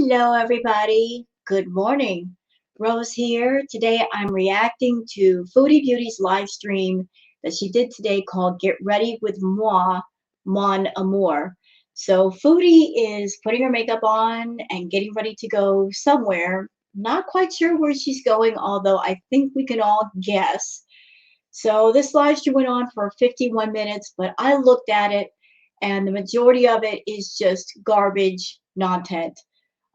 Hello, everybody. Good morning. Rose here. Today I'm reacting to Foodie Beauty's live stream that she did today called Get Ready with Moi, Mon Amour. So Foodie is putting her makeup on and getting ready to go somewhere. Not quite sure where she's going, although I think we can all guess. So this live stream went on for 51 minutes, but I looked at it and the majority of it is just garbage content.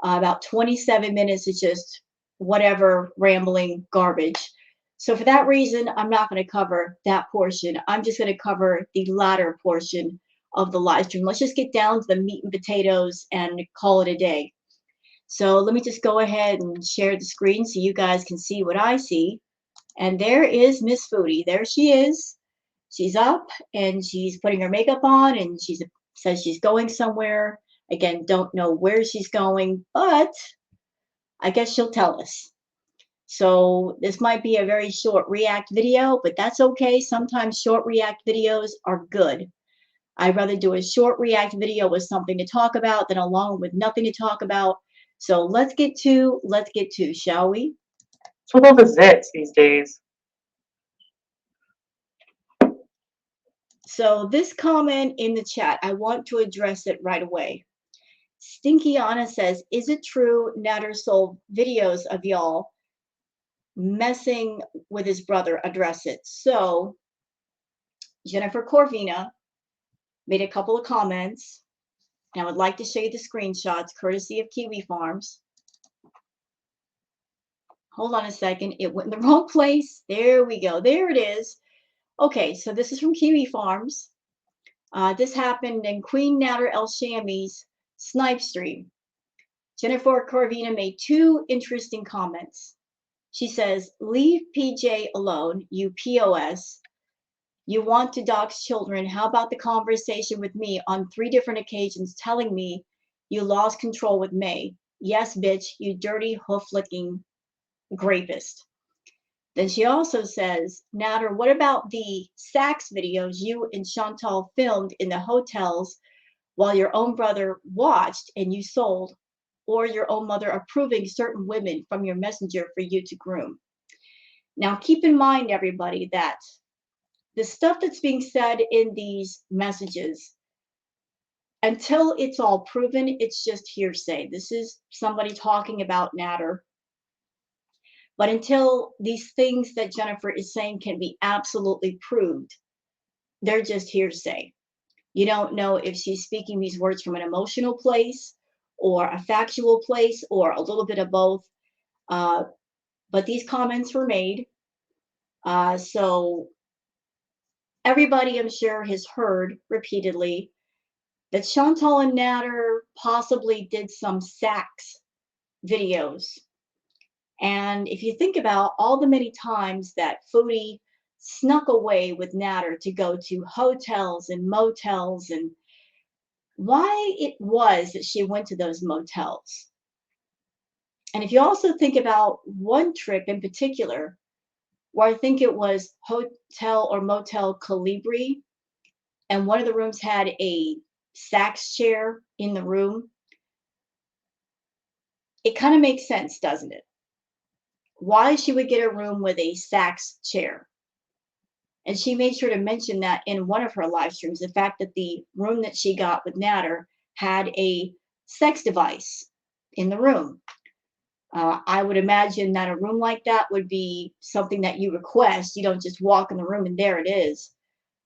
About 27 minutes is just whatever rambling garbage. So for that reason, I'm not going to cover that portion. I'm just going to cover the latter portion of the live stream. Let's just get down to the meat and potatoes and call it a day. So let me just go ahead and share the screen so you guys can see what I see. And there is Miss Foodie. There she is. She's up and she's putting her makeup on and she says she's going somewhere. Again, don't know where she's going, but I guess she'll tell us. So this might be a very short react video, but that's okay. Sometimes short react videos are good. I'd rather do a short react video with something to talk about than a long with nothing to talk about. So let's get to, shall we? What's with all the zits these days? So this comment in the chat, I want to address it right away. Stinky Anna says, is it true Natter sold videos of y'all messing with his brother? Address it. So Jennifer Corvina made a couple of comments, and I would like to show you the screenshots courtesy of Kiwi Farms. Hold on a second. It went in the wrong place. There we go. There it is. Okay, so this is from Kiwi Farms. This happened in Queen Natter El Shami's Snipe stream. Jennifer Corvina made two interesting comments. She says, leave PJ alone, you POS. You want to dox children. How about the conversation with me on 3 different occasions telling me you lost control with May? Yes, bitch, you dirty hoof-licking rapist. Then she also says, Natter, what about the sax videos you and Chantal filmed in the hotels while your own brother watched and you sold, or your own mother approving certain women from your messenger for you to groom? Now, keep in mind, everybody, that the stuff that's being said in these messages, until it's all proven, it's just hearsay. This is somebody talking about Natter. But until these things that Jennifer is saying can be absolutely proved, they're just hearsay. You don't know if she's speaking these words from an emotional place or a factual place or a little bit of both. But these comments were made. So everybody, I'm sure, has heard repeatedly that Chantal and Natter possibly did some sax videos. And if you think about all the many times that Foodie snuck away with Natter to go to hotels and motels, and why it was that she went to those motels. And if you also think about one trip in particular, where I think it was Hotel or Motel Colibri, and one of the rooms had a sax chair in the room, it kind of makes sense, doesn't it? Why she would get a room with a sax chair. And she made sure to mention that in one of her live streams, the fact that the room that she got with Natter had a sex device in the room. I would imagine that a room like that would be something that you request. You don't just walk in the room and there it is.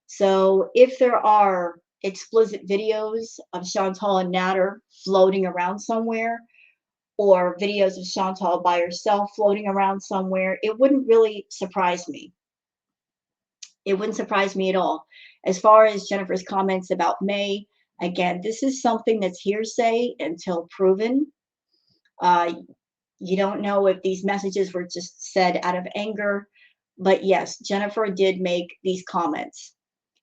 So if there are explicit videos of Chantal and Natter floating around somewhere, or videos of Chantal by herself floating around somewhere, it wouldn't really surprise me. It wouldn't surprise me at all. As far as Jennifer's comments about May, again, this is something that's hearsay until proven. You don't know if these messages were just said out of anger, but yes, Jennifer did make these comments.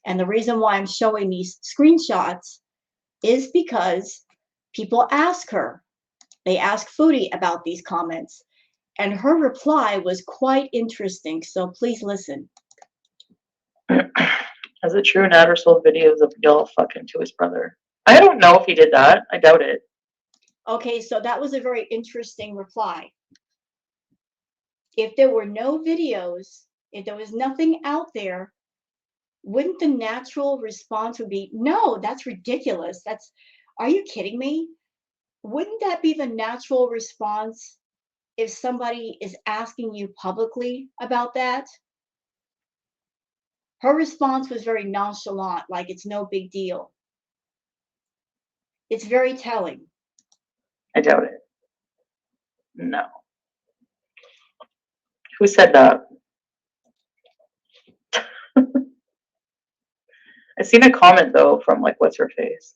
And the reason why I'm showing these screenshots is because people ask her. They ask Foodie about these comments, and her reply was quite interesting. So please listen. Is it true Natter sold videos of y'all fucking to his brother? I don't know if he did that. I doubt it. Okay, so that was a very interesting reply. If there were no videos, if there was nothing out there, wouldn't the natural response would be, no, that's ridiculous. Are you kidding me? Wouldn't that be the natural response if somebody is asking you publicly about that? Her response was very nonchalant, like it's no big deal. It's very telling. I doubt it. No. Who said that? I seen a comment though from like what's her face.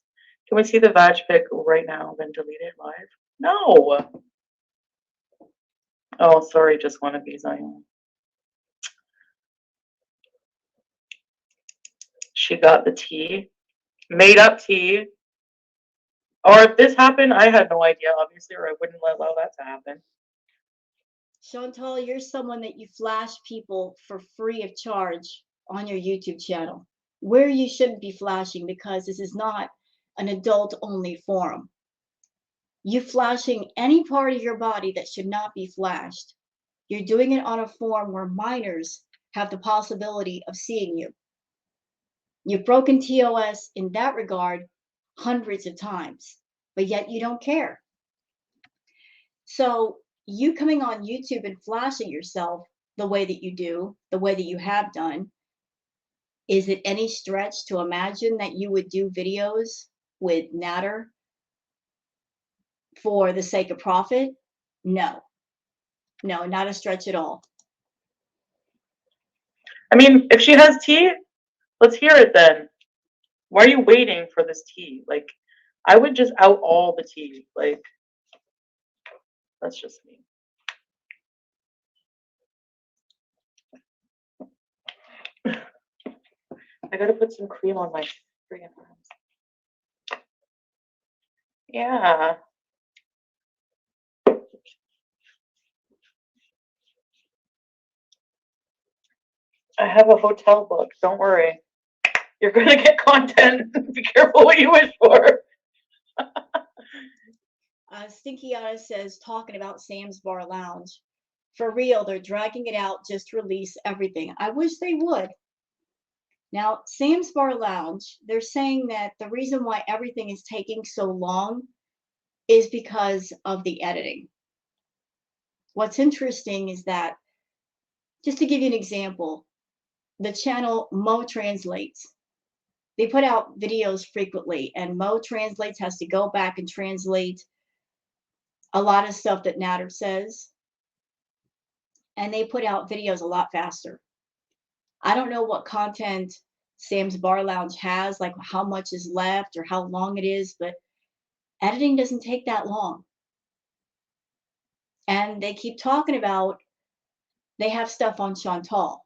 Can we see the vag pic right now, then delete it live? No. Oh, sorry, just one of these. She got the tea, made up tea. Or if this happened, I had no idea, obviously, or I wouldn't allow that to happen. Chantal, you're someone that you flash people for free of charge on your YouTube channel, where you shouldn't be flashing because this is not an adult only forum. You flashing any part of your body that should not be flashed. You're doing it on a forum where minors have the possibility of seeing you. You've broken TOS in that regard hundreds of times, but yet you don't care. So you coming on YouTube and flashing yourself the way that you do, the way that you have done, is it any stretch to imagine that you would do videos with Natter for the sake of profit? No, no, not a stretch at all. I mean, if she has tea, let's hear it then. Why are you waiting for this tea? Like, I would just out all the tea. Like, that's just me. I gotta put some cream on my friggin' arms. Yeah. I have a hotel book. Don't worry. You're gonna get content. Be careful what you wish for. Stinky Anna says, talking about Sam's Bar Lounge. For real, they're dragging it out just to release everything. I wish they would. Now, Sam's Bar Lounge, they're saying that the reason why everything is taking so long is because of the editing. What's interesting is that, just to give you an example, the channel Mo Translates, they put out videos frequently, and Mo Translates has to go back and translate a lot of stuff that Natter says, and they put out videos a lot faster. I don't know what content Sam's Bar Lounge has, like how much is left or how long it is, but editing doesn't take that long. And they keep talking about they have stuff on Chantal,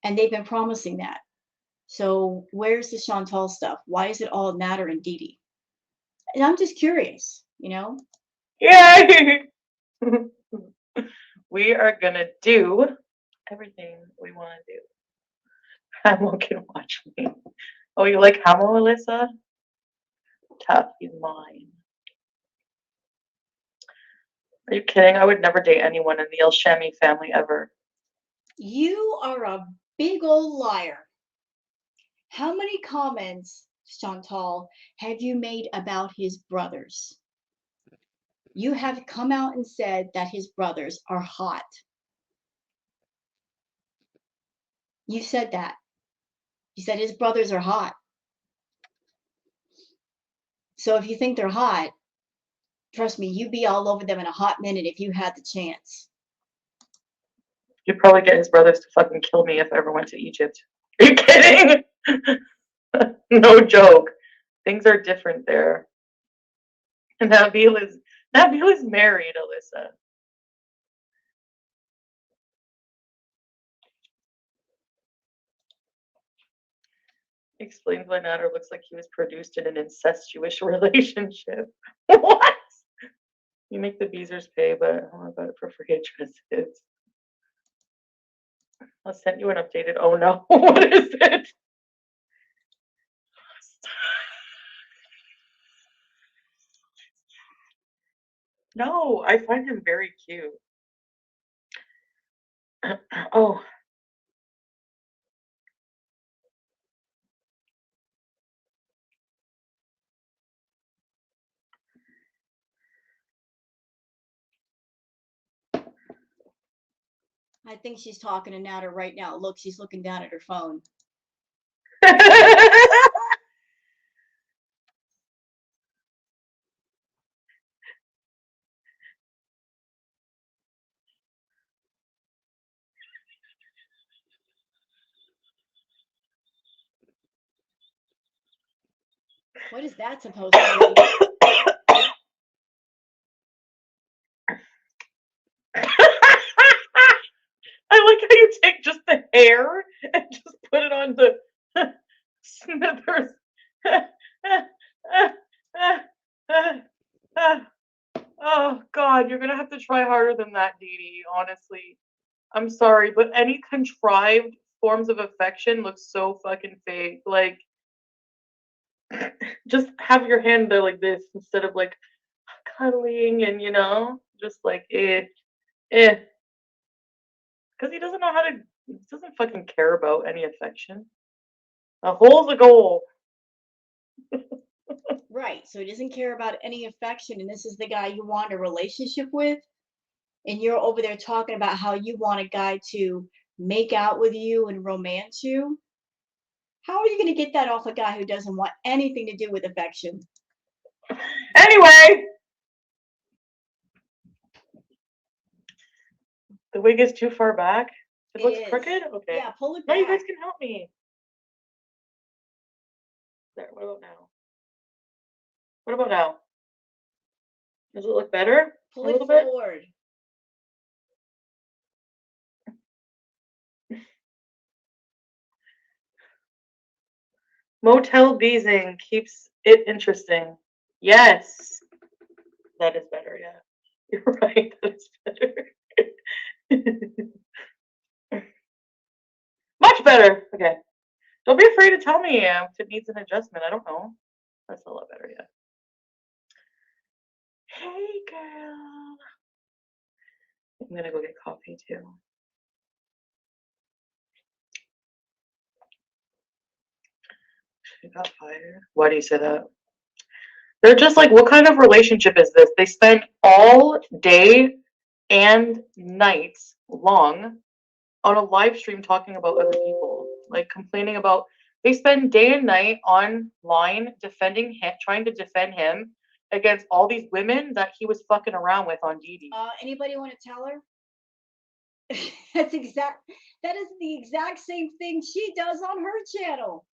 and they've been promising that. So where's the Chantal stuff? Why is it all Natter and Dee? And I'm just curious, you know? Yay! We are gonna do everything we want to do. Hamo can watch me. Oh, you like Hamo, Alyssa? Tough, he's mine. Are you kidding? I would never date anyone in the El Shami family ever. You are a big old liar. How many comments, Chantal, have you made about his brothers? You have come out and said that his brothers are hot. You said that. You said his brothers are hot. So if you think they're hot, trust me, you'd be all over them in a hot minute if you had the chance. You'd probably get his brothers to fucking kill me if I ever went to Egypt. Are you kidding? No joke. Things are different there. And Nabil is married, Alyssa. Explains why Nader looks like he was produced in an incestuous relationship. What? You make the Beezers pay, but I want to it for free addresses. I'll send you an updated. Oh no, what is it? No, I find him very cute. Oh, I think she's talking to Natter right now. Look, she's looking down at her phone. What is that supposed to be? I like how you take just the hair and just put it on the Smithers. Oh God, you're gonna have to try harder than that, Dee Dee, honestly. I'm sorry, but any contrived forms of affection look so fucking fake. Like, just have your hand there like this instead of like cuddling and just like eh. Because he doesn't know how to. He doesn't fucking care about any affection. A hole's a goal. Right. So he doesn't care about any affection, and this is the guy you want a relationship with, and you're over there talking about how you want a guy to make out with you and romance you. How are you going to get that off a guy who doesn't want anything to do with affection? Anyway, the wig is too far back. It looks crooked. Okay. Yeah, pull it Now back. you guys can help me. There. What about now? What about now? Does it look better? Pull A it little bit. forward. Motel Beezing keeps it interesting. Yes, that is better. Yeah, you're right. That is better. Much better. Okay. Don't be afraid to tell me if it needs an adjustment. I don't know. That's a lot better. Yeah. Hey, girl. I'm gonna go get coffee too. She got fired. Why do you say that? They're just like, what kind of relationship is this? They spend all day and night long on a live stream talking about other people, like complaining about. They spend day and night online defending him, trying to defend him against all these women that he was fucking around with on DD. Anybody want to tell her? That is the exact same thing she does on her channel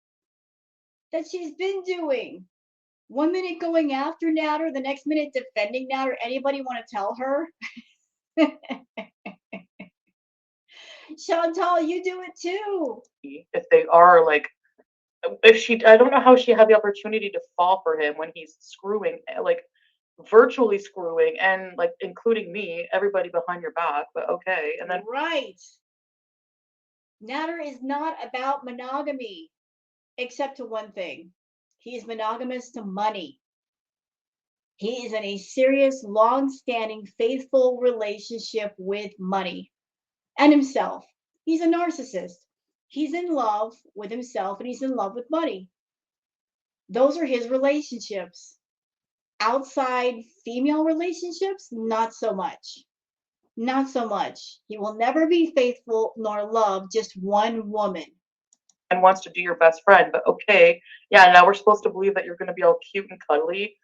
that she's been doing. One minute going after Natter, the next minute defending Natter. Anybody want to tell her? Chantal, you do it too. If they are like, I don't know how she had the opportunity to fall for him when he's screwing, like virtually screwing, and like including me, everybody behind your back. But okay, and then right. Natter is not about monogamy, except to one thing. He is monogamous to money. He is in a serious, long-standing, faithful relationship with money and himself. He's a narcissist. He's in love with himself and he's in love with money. Those are his relationships. Outside female relationships, not so much. Not so much. He will never be faithful nor love just one woman. And wants to do your best friend, but okay, yeah, now we're supposed to believe that you're going to be all cute and cuddly.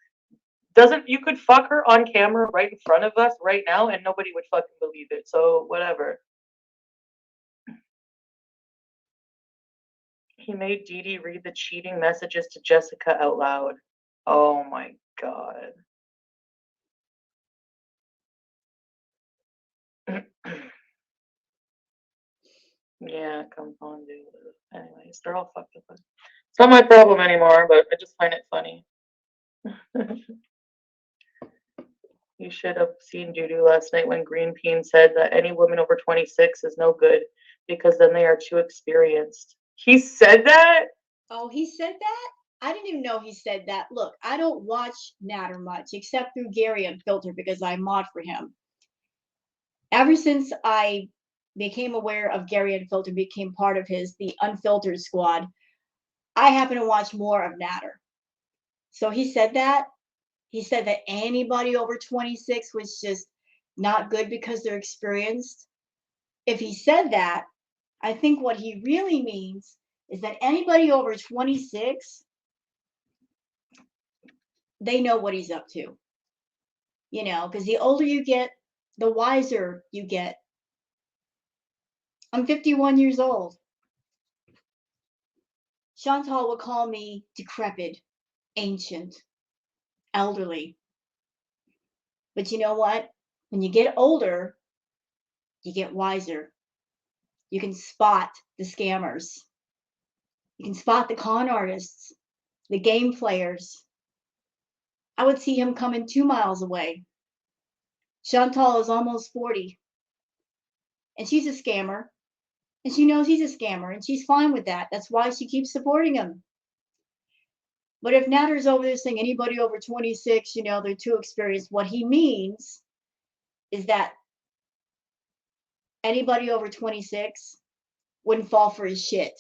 Doesn't You could fuck her on camera right in front of us right now and nobody would fucking believe it. So whatever. He made Dee Dee read the cheating messages to Jessica out loud. Oh my god. Yeah, come on, dude. Anyways, they're all fucked up. It's not my problem anymore, but I just find it funny. You should have seen Dudu last night when Green Peen said that any woman over 26 is no good because then they are too experienced. He said that? Oh, he said that? I didn't even know he said that. Look, I don't watch Natter much except through Gary Unfiltered because I mod for him. Ever since I became aware of Gary Unfiltered, became part of the Unfiltered squad, I happen to watch more of Natter. So he said that. He said that anybody over 26 was just not good because they're experienced. If he said that, I think what he really means is that anybody over 26, they know what he's up to. You know, because the older you get, the wiser you get. I'm 51 years old. Chantal would call me decrepit, ancient, elderly. But you know what? When you get older, you get wiser. You can spot the scammers. You can spot the con artists, the game players. I would see him coming 2 miles away. Chantal is almost 40, and she's a scammer, and she knows he's a scammer, and she's fine with that. That's why she keeps supporting him. But if Natter's over there saying anybody over 26, you know, they're too experienced, what he means is that anybody over 26 wouldn't fall for his shit.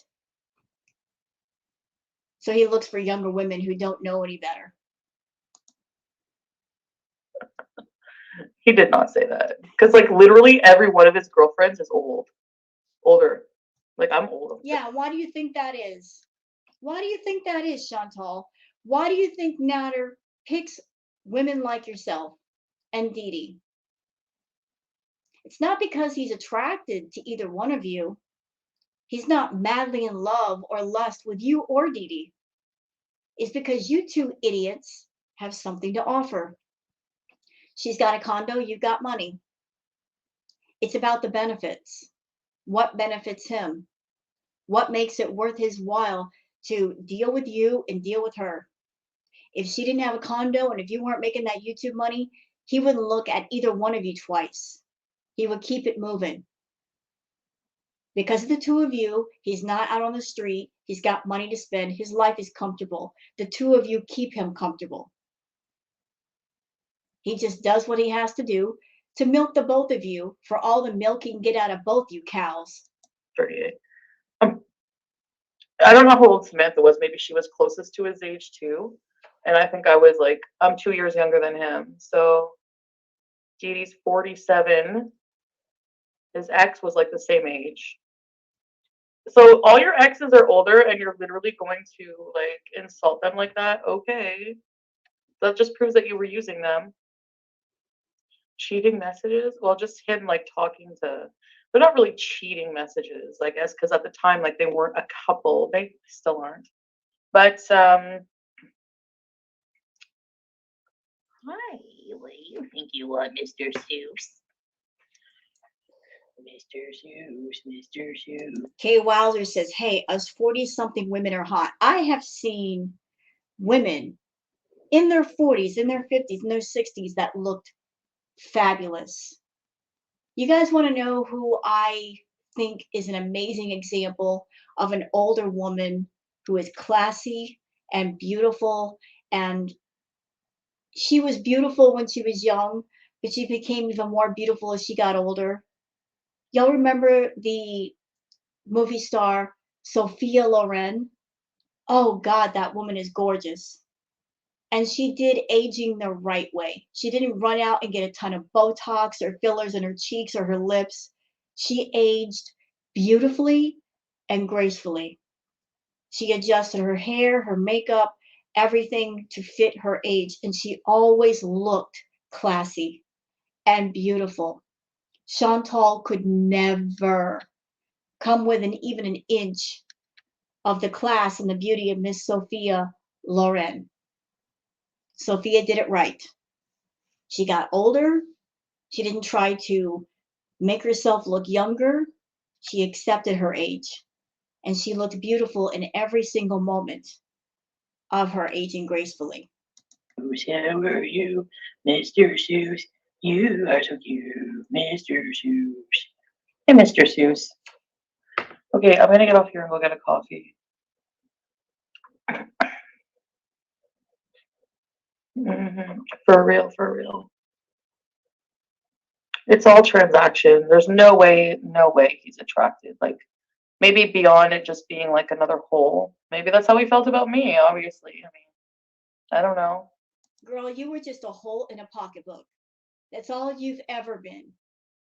So he looks for younger women who don't know any better. He did not say that. Because, like, literally every one of his girlfriends is older. Like, I'm old. Yeah, why do you think that is? Why do you think that is, Chantal? Why do you think Natter picks women like yourself and Dee Dee? It's not because he's attracted to either one of you. He's not madly in love or lust with you or Dee Dee. It's because you two idiots have something to offer. She's got a condo, you've got money. It's about the benefits. What benefits him? What makes it worth his while to deal with you and deal with her? If she didn't have a condo and if you weren't making that YouTube money, he wouldn't look at either one of you twice. He would keep it moving. Because of the two of you, he's not out on the street. He's got money to spend. His life is comfortable. The two of you keep him comfortable. He just does what he has to do to milk the both of you for all the milk he can get out of both you cows. 38. I don't know how old Samantha was. Maybe she was closest to his age too. And I think I was like, I'm 2 years younger than him. So Dee Dee's 47. His ex was like the same age. So all your exes are older and you're literally going to like insult them like that? Okay. That just proves that you were using them. Cheating messages? Well, just him like talking to, they're not really cheating messages, I guess, because at the time, like they weren't a couple. They still aren't. But hi, what do you think you want, Mr. Seuss? Mr. Seuss, Mr. Seuss. Kay Wilder says, hey, us 40-something women are hot. I have seen women in their 40s, in their 50s, in their 60s that looked fabulous. You guys want to know who I think is an amazing example of an older woman who is classy and beautiful, and she was beautiful when she was young, but she became even more beautiful as she got older. Y'all remember the movie star Sophia Loren? Oh God, that woman is gorgeous. And she did aging the right way. She didn't run out and get a ton of Botox or fillers in her cheeks or her lips. She aged beautifully and gracefully. She adjusted her hair, her makeup, everything to fit her age, and she always looked classy and beautiful. Chantal could never come within even an inch of the class and the beauty of Miss Sophia Loren. Sophia did it right. She got older. She didn't try to make herself look younger. She accepted her age. And she looked beautiful in every single moment of her aging gracefully. How are you, Mr. Seuss? You are so cute, Mr. Seuss. Hey, Mr. Seuss. Okay, I'm gonna get off here and go get a coffee. For real, for real. It's all transaction. There's no way he's attracted. Like, maybe beyond it just being like another hole. Maybe that's how he felt about me, obviously. I mean, I don't know. Girl, you were just a hole in a pocketbook. That's all you've ever been.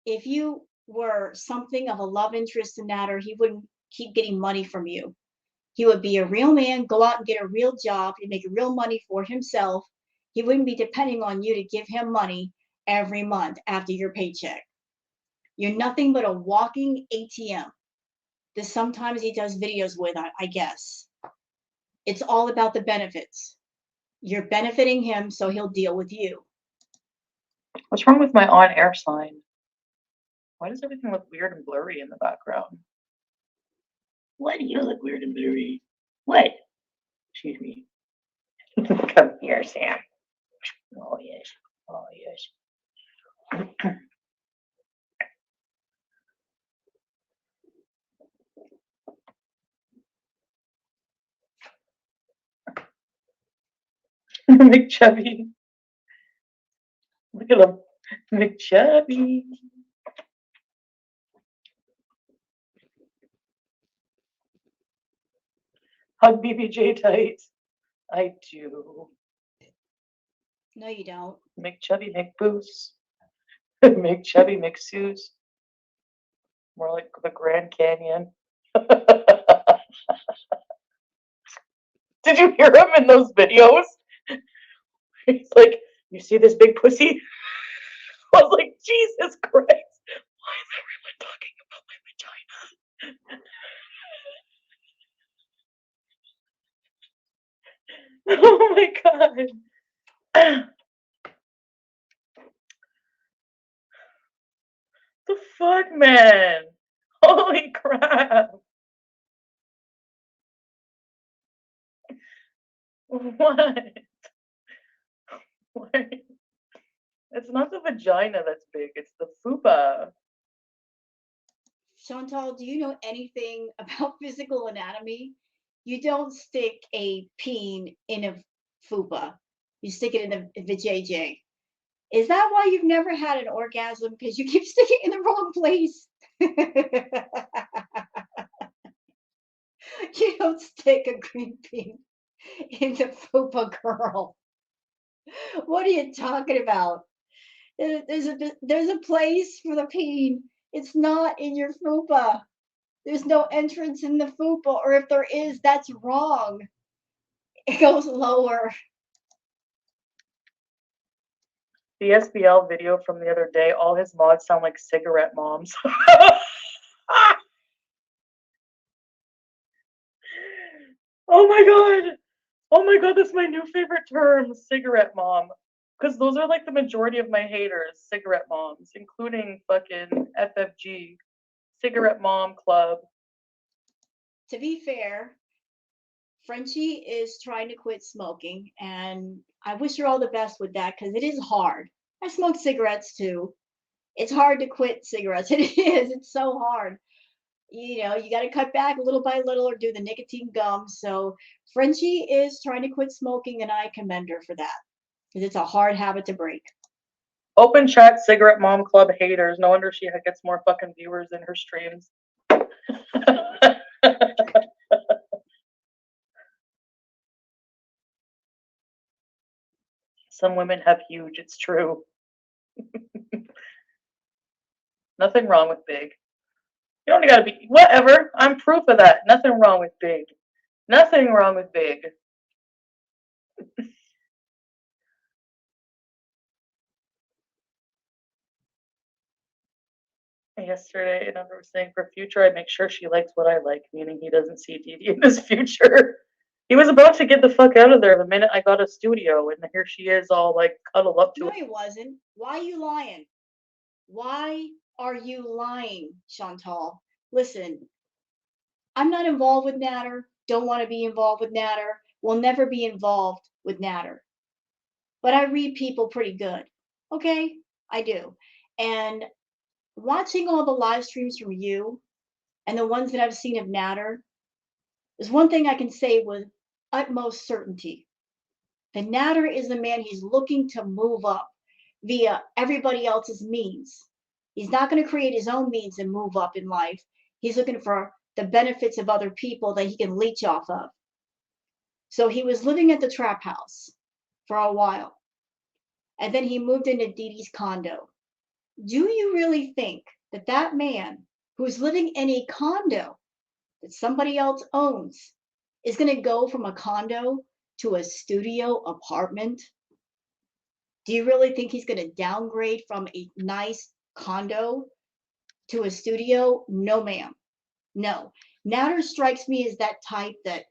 If you were something of a love interest in that, or he wouldn't keep getting money from you. He would be a real man, go out and get a real job, and make real money for himself. He wouldn't be depending on you to give him money every month after your paycheck. You're nothing but a walking ATM that sometimes he does videos with, I guess. It's all about the benefits. You're benefiting him, so he'll deal with you. What's wrong with my on-air sign? Why does everything look weird and blurry in the background? Why do you look weird and blurry? What? Excuse me. Come here, Sam. Oh, yes. Oh, yes. McChubby. Look at him. McChubby. Hug BBJ tight. I do. No, you don't. McChubby McBoost. McChubby McSue's. More like the Grand Canyon. Did you hear him in those videos? He's like, you see this big pussy? I was like, Jesus Christ. Why is everyone talking about my vagina? Oh my God. The fuck, man? Holy crap. What? What? It's not the vagina that's big, it's the fupa. Chantal, do you know anything about physical anatomy? You don't stick a peen in a fupa. You stick it in a vajayjay. Is that why you've never had an orgasm? Because you keep sticking in the wrong place. You don't stick a green peen in the fupa, girl. What are you talking about? There's a place for the peen. It's not in your fupa. There's no entrance in the fupa, or if there is, that's wrong. It goes lower. The SBL video from the other day, all his mods sound like cigarette moms. Oh my God. Oh my God, that's my new favorite term, cigarette mom. Because those are like the majority of my haters, cigarette moms, including fucking FFG, cigarette mom club. To be fair, Frenchie is trying to quit smoking, and I wish her all the best with that because it is hard. I smoke cigarettes too. It's hard to quit cigarettes. It is. It's so hard. You know, you got to cut back little by little or do the nicotine gum. So Frenchie is trying to quit smoking, and I commend her for that because it's a hard habit to break. Open chat, cigarette mom club haters. No wonder she gets more fucking viewers in her streams. Some women have huge, it's true. Nothing wrong with big. You don't gotta be, whatever. I'm proof of that. Nothing wrong with big. Nothing wrong with big. Yesterday, and I was saying for future, I make sure she likes what I like, meaning he doesn't see Dee in his future. He was about to get the fuck out of there the minute I got a studio, and here she is all like cuddled up to No, it. he wasn't. Why are you lying? Why are you lying, Chantal? Listen, I'm not involved with Natter. Don't want to be involved with Natter. Will never be involved with Natter. But I read people pretty good. Okay? I do. And watching all the live streams from you and the ones that I've seen of Natter, there's one thing I can say with utmost certainty. The Natter is the man he's looking to move up via everybody else's means. He's not going to create his own means and move up in life. He's looking for the benefits of other people that he can leech off of. So he was living at the trap house for a while. And then he moved into Dee Dee's condo. Do you really think that that man who's living in a condo that somebody else owns is going to go from a condo to a studio apartment? Do you really think he's going to downgrade from a nice condo to a studio? No, ma'am. No. Natter strikes me as that type that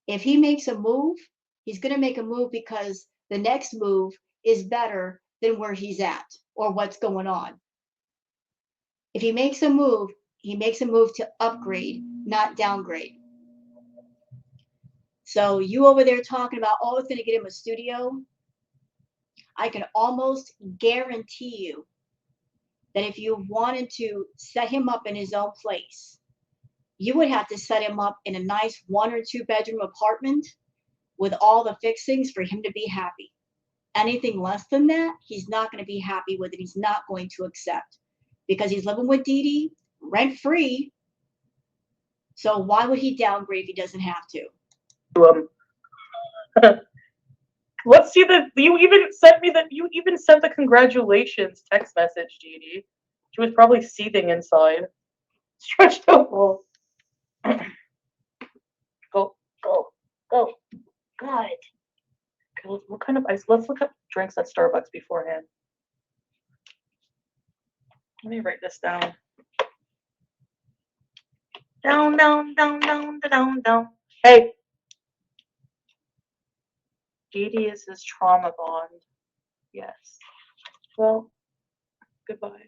if he makes a move, he's going to make a move because the next move is better than where he's at or what's going on. If he makes a move, he makes a move to upgrade, not downgrade. So you over there talking about, oh, it's going to get him a studio. I can almost guarantee you that if you wanted to set him up in his own place, you would have to set him up in a nice 1 or 2 bedroom apartment with all the fixings for him to be happy. Anything less than that, he's not going to be happy with it. He's not going to accept because he's living with Dee Dee rent free. So why would he downgrade if he doesn't have to? Let's see that you even sent the congratulations text message, Dee Dee. She was probably seething inside. Stretched out. Go, go, go. God. Okay, what kind of ice? Let's look up drinks at Starbucks beforehand. Let me write this down. Down, down, down, down, down, down. Hey. Dee Dee is his trauma bond. Yes. Well, goodbye.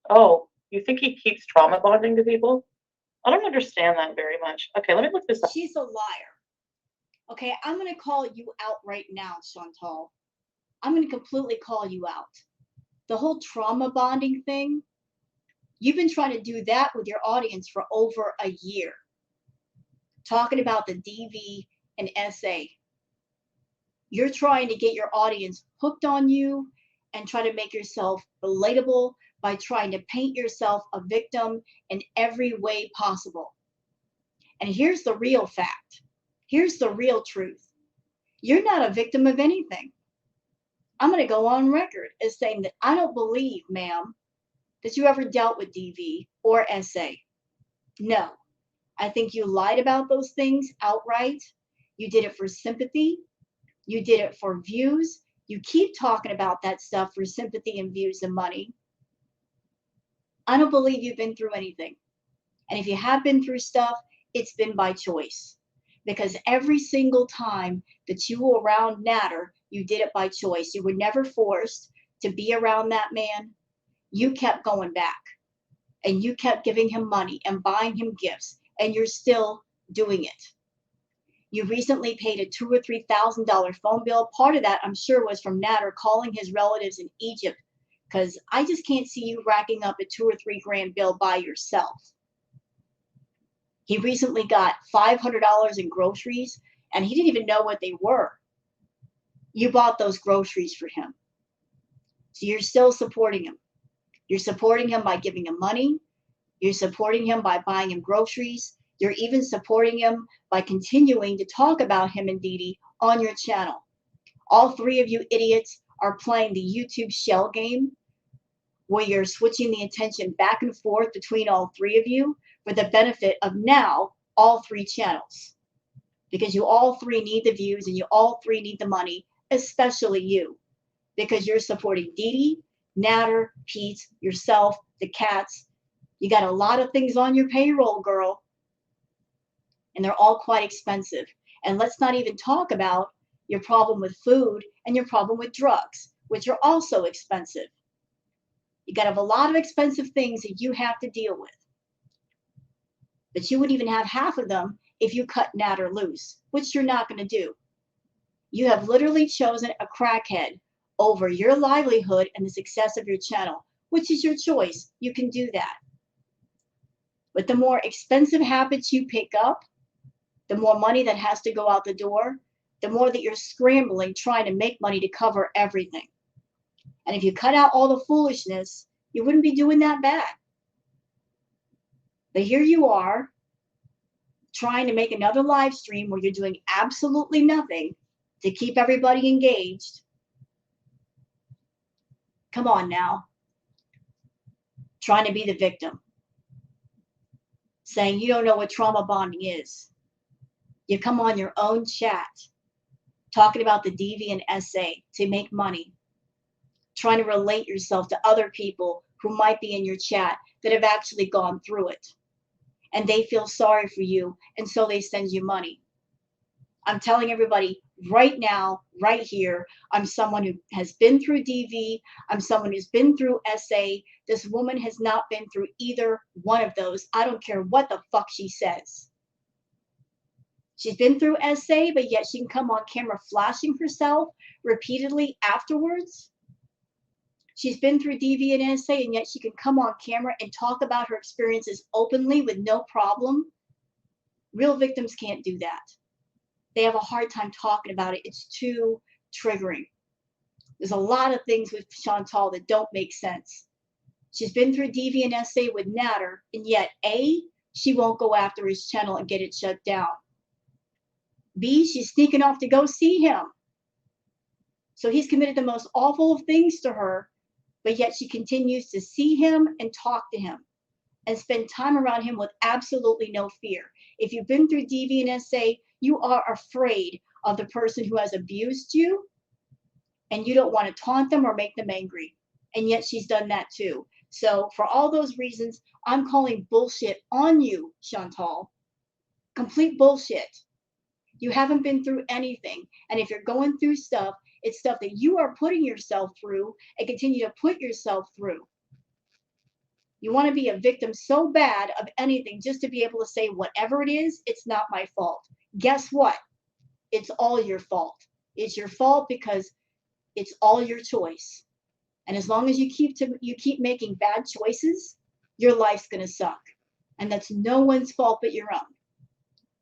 Oh, you think he keeps trauma bonding to people? I don't understand that very much. Okay, let me look this up. She's a liar. Okay, I'm going to call you out right now, Chantal. I'm going to completely call you out. The whole trauma bonding thing, you've been trying to do that with your audience for over a year. Talking about the DV and SA. You're trying to get your audience hooked on you and try to make yourself relatable by trying to paint yourself a victim in every way possible. And here's the real fact. Here's the real truth. You're not a victim of anything. I'm going to go on record as saying that I don't believe, ma'am, that you ever dealt with DV or SA. No. I think you lied about those things outright. You did it for sympathy. You did it for views. You keep talking about that stuff for sympathy and views and money. I don't believe you've been through anything. And if you have been through stuff, it's been by choice. Because every single time that you were around Natter, you did it by choice. You were never forced to be around that man. You kept going back. And you kept giving him money and buying him gifts. And you're still doing it. You recently paid a $2,000 or $3,000 phone bill. Part of that, I'm sure, was from Natter calling his relatives in Egypt. Because I just can't see you racking up a $2 or $3 bill by yourself. He recently got $500 in groceries, and he didn't even know what they were. You bought those groceries for him. So you're still supporting him. You're supporting him by giving him money. You're supporting him by buying him groceries. You're even supporting him by continuing to talk about him and Dee Dee on your channel. All 3 of you idiots are playing the YouTube shell game where you're switching the attention back and forth between all 3 of you for the benefit of now all 3 channels. Because you all 3 need the views and you all 3 need the money, especially you. Because you're supporting Dee Dee, Natter, Pete, yourself, the cats. You got a lot of things on your payroll, girl. And they're all quite expensive. And let's not even talk about your problem with food and your problem with drugs, which are also expensive. You got to have a lot of expensive things that you have to deal with. But you wouldn't even have half of them if you cut Natter loose, which you're not going to do. You have literally chosen a crackhead over your livelihood and the success of your channel, which is your choice. You can do that. But the more expensive habits you pick up, The more money that has to go out the door, the more that you're scrambling trying to make money to cover everything. And if you cut out all the foolishness, you wouldn't be doing that bad. But here you are trying to make another live stream where you're doing absolutely nothing to keep everybody engaged. Come on now. Trying to be the victim. Saying you don't know what trauma bonding is. You come on your own chat talking about the DV and SA to make money. Trying to relate yourself to other people who might be in your chat that have actually gone through it. And they feel sorry for you, and so they send you money. I'm telling everybody right now, right here, I'm someone who has been through DV. I'm someone who's been through SA. This woman has not been through either one of those. I don't care what the fuck she says. She's been through SA, but yet she can come on camera flashing herself repeatedly afterwards. She's been through DV and SA, and yet she can come on camera and talk about her experiences openly with no problem. Real victims can't do that. They have a hard time talking about it. It's too triggering. There's a lot of things with Chantal that don't make sense. She's been through DV and SA with Natter, and yet A, she won't go after his channel and get it shut down. B, she's sneaking off to go see him. So he's committed the most awful of things to her, but yet she continues to see him and talk to him and spend time around him with absolutely no fear. If you've been through DV and SA, you are afraid of the person who has abused you, and you don't want to taunt them or make them angry. And yet she's done that too. So for all those reasons, I'm calling bullshit on you, Chantal. Complete bullshit. You haven't been through anything. And if you're going through stuff, it's stuff that you are putting yourself through and continue to put yourself through. You want to be a victim so bad of anything just to be able to say whatever it is, it's not my fault. Guess what? It's all your fault. It's your fault because it's all your choice. And as long as you keep making bad choices, your life's going to suck. And that's no one's fault but your own.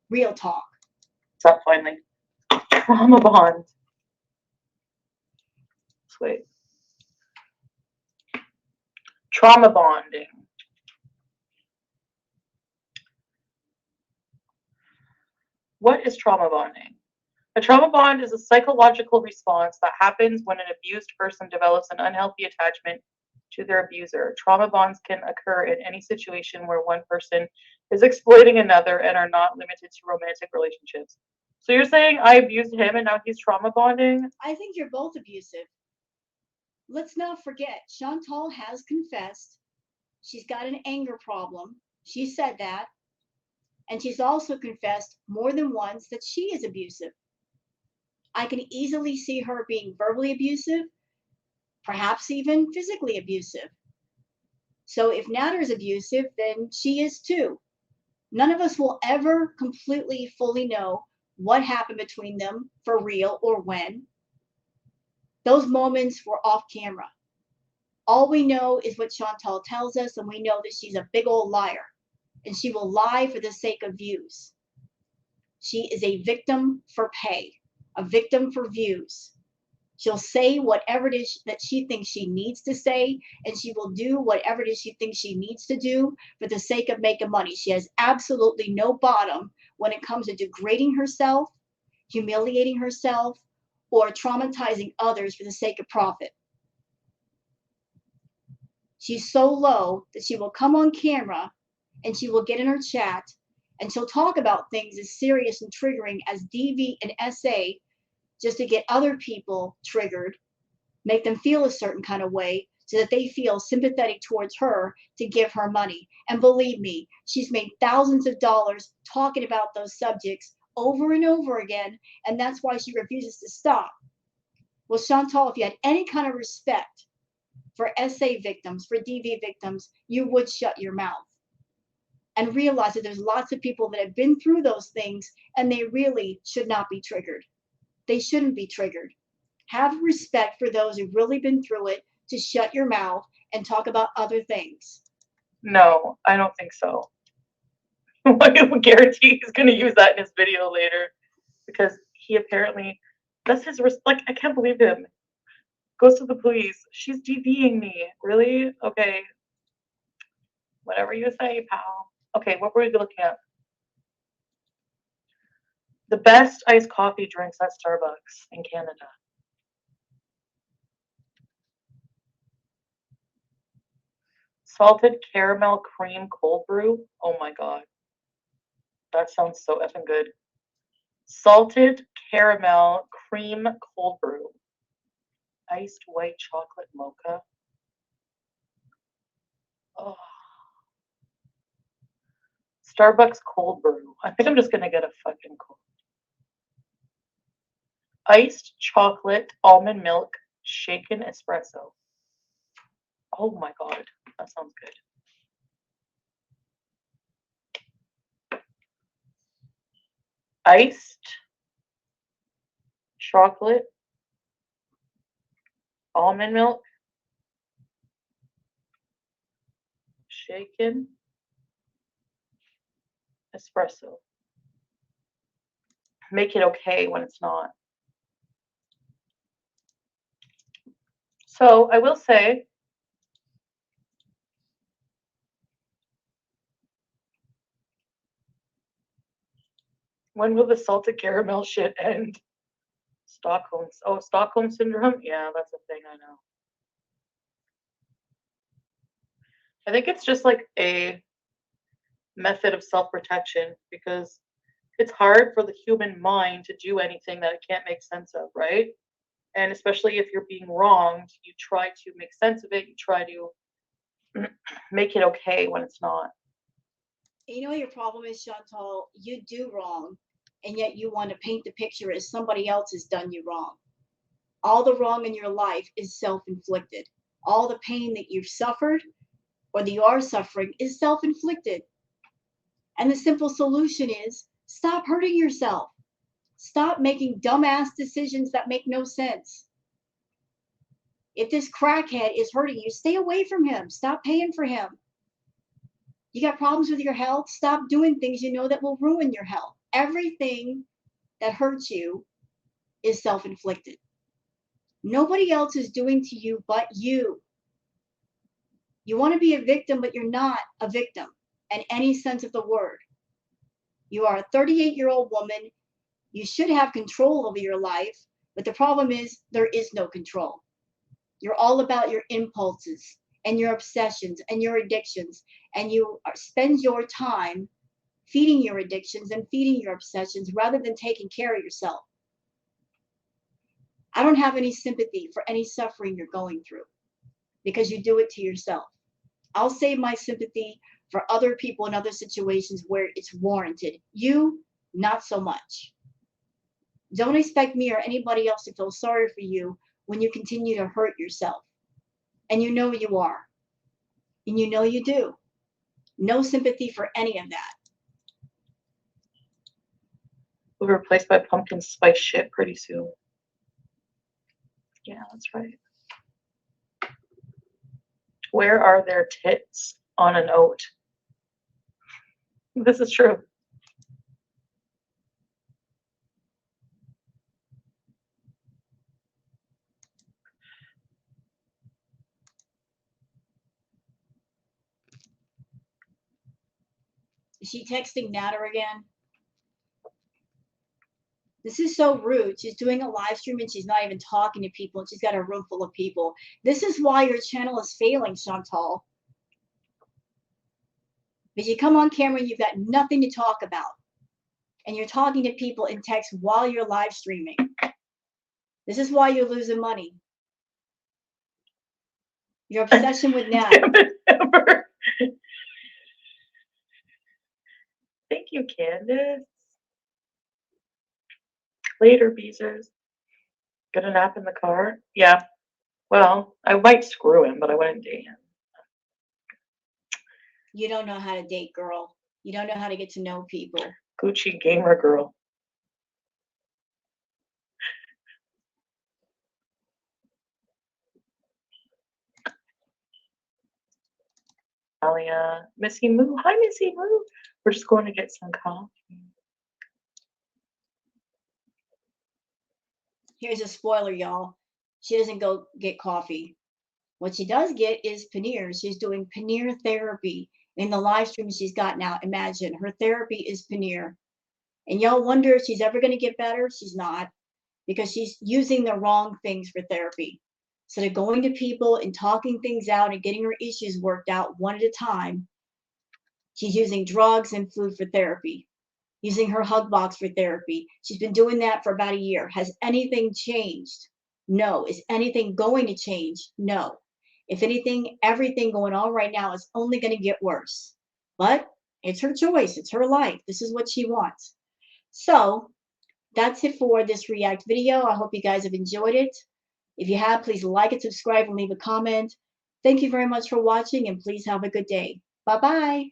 Real talk. Stop finally. Trauma bond. Wait. Trauma bonding. What is trauma bonding? A trauma bond is a psychological response that happens when an abused person develops an unhealthy attachment to their abuser. Trauma bonds can occur in any situation where one person is exploiting another and are not limited to romantic relationships. So you're saying I abused him and now he's trauma bonding? I think you're both abusive. Let's not forget, Chantal has confessed. She's got an anger problem. She said that. And she's also confessed more than once that she is abusive. I can easily see her being verbally abusive, perhaps even physically abusive. So if Natter is abusive, then she is too. None of us will ever completely, fully know what happened between them for real or when. Those moments were off camera. All we know is what Chantal tells us, and we know that she's a big old liar. And she will lie for the sake of views. She is a victim for pay, a victim for views. She'll say whatever it is that she thinks she needs to say, and she will do whatever it is she thinks she needs to do for the sake of making money. She has absolutely no bottom when it comes to degrading herself, humiliating herself, or traumatizing others for the sake of profit. She's so low that she will come on camera and she will get in her chat and she'll talk about things as serious and triggering as DV and SA just to get other people triggered, make them feel a certain kind of way so that they feel sympathetic towards her to give her money. And believe me, she's made thousands of dollars talking about those subjects over and over again, and that's why she refuses to stop. Well, Chantal, if you had any kind of respect for SA victims, for DV victims, you would shut your mouth and realize that there's lots of people that have been through those things and they really should not be triggered. They shouldn't be triggered. Have respect for those who've really been through it to shut your mouth and talk about other things. No, I don't think so. I guarantee he's gonna use that in his video later because he apparently that's his like I can't believe him. Goes to the police. She's DVing me. Really? Okay. Whatever you say, pal. Okay, what were we looking at? The best iced coffee drinks at Starbucks in Canada. Salted caramel cream cold brew. Oh my god. That sounds so effing good. Salted caramel cream cold brew. Iced white chocolate mocha. Oh. Starbucks cold brew. I think I'm just gonna get a fucking cold. Iced chocolate almond milk shaken espresso. Oh my god, that sounds good. Iced chocolate almond milk shaken espresso. Make it okay when it's not. So I will say, when will the salted caramel shit end? Stockholm syndrome? Yeah, that's a thing, I know. I think it's just like a method of self-protection because it's hard for the human mind to do anything that it can't make sense of, right? And especially if you're being wronged, you try to make sense of it, you try to make it okay when it's not. You know what your problem is, Chantal? You do wrong, and yet you want to paint the picture as somebody else has done you wrong. All the wrong in your life is self-inflicted. All the pain that you've suffered or that you are suffering is self-inflicted. And the simple solution is stop hurting yourself. Stop making dumbass decisions that make no sense. If this crackhead is hurting you, stay away from him. Stop paying for him. You got problems with your health? Stop doing things you know that will ruin your health. Everything that hurts you is self-inflicted. Nobody else is doing to you but you. You want to be a victim, but you're not a victim in any sense of the word. You are a 38-year-old woman. You should have control over your life, but the problem is there is no control. You're all about your impulses and your obsessions and your addictions, and you spend your time feeding your addictions and feeding your obsessions rather than taking care of yourself. I don't have any sympathy for any suffering you're going through because you do it to yourself. I'll save my sympathy for other people in other situations where it's warranted. You, not so much. Don't expect me or anybody else to feel sorry for you when you continue to hurt yourself. And you know you are. And you know you do. No sympathy for any of that. We'll be replaced by pumpkin spice shit pretty soon. Yeah, that's right. Where are their tits on an oat? This is true. Is she texting Natter again? This is so rude. She's doing a live stream and she's not even talking to people and she's got a room full of people. This is why your channel is failing, Chantal. Because you come on camera and you've got nothing to talk about. And you're talking to people in text while you're live streaming. This is why you're losing money. Your obsession with Natter. Thank you, Candace. Later, Beezers. Get a nap in the car? Yeah. Well, I might screw him, but I wouldn't date him. You don't know how to date, girl. You don't know how to get to know people. Gucci gamer girl. Alia. Missy Moo. Hi, Missy Moo. We're just going to get some coffee. Here's a spoiler, y'all. She doesn't go get coffee. What she does get is paneer. She's doing paneer therapy in the live stream she's got now. Imagine her therapy is paneer. And y'all wonder if she's ever going to get better. She's not, because she's using the wrong things for therapy. Instead of going to people and talking things out and getting her issues worked out one at a time, she's using drugs and food for therapy, using her hug box for therapy. She's been doing that for about a year. Has anything changed? No. Is anything going to change? No. If anything, everything going on right now is only going to get worse. But it's her choice. It's her life. This is what she wants. So that's it for this React video. I hope you guys have enjoyed it. If you have, please like and subscribe and leave a comment. Thank you very much for watching, and please have a good day. Bye-bye.